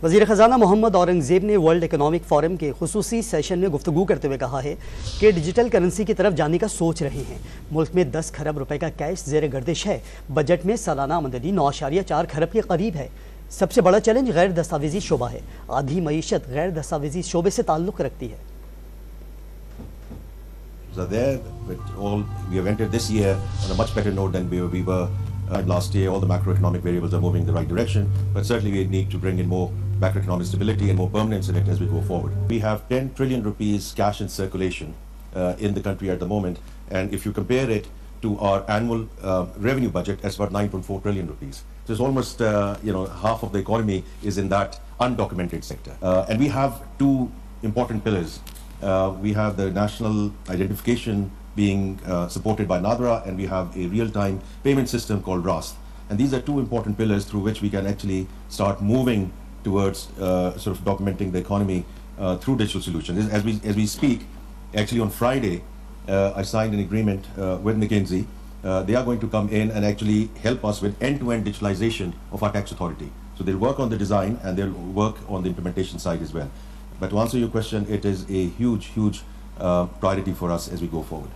वजीर खजाना محمد اورنگزیب ने वर्ल्ड इकोनॉमिक फोरम के खुसूसी सेशन में गुफ्तगू करते हुए कहा है कि डिजिटल करेंसी की तरफ जाने का सोच रहे हैं। मुल्क में 10 खरब रुपए का कैश ज़ेर गर्दिश है। बजट में सालाना आमदनी 9.4 खरब के करीब है। सबसे बड़ा चैलेंज गैर दस्तावेजी शोबा है। आधी मईशत गैर दस्तावेजी शोबे से ताल्लुक़ रखती है। We have entered this year on a much better note than we were last year. All the macroeconomic variables are moving in the right direction, but certainly we need to bring in more macroeconomic stability and more permanence in it as we go forward. We have 10 trillion rupees cash in circulation in the country at the moment, and if you compare it to our annual revenue budget, that's about 9.4 trillion rupees. So it's almost half of the economy is in that undocumented sector, and we have two important pillars. We have the national identification being supported by NADRA, and we have a real-time payment system called RAST. And these are two important pillars through which we can actually start moving towards sort of documenting the economy through digital solutions. As we speak, actually on Friday, I signed an agreement with McKinsey. They are going to come in and actually help us with end-to-end digitalization of our tax authority. So they'll work on the design and they'll work on the implementation side as well. But to answer your question, it is a huge priority for us as we go forward.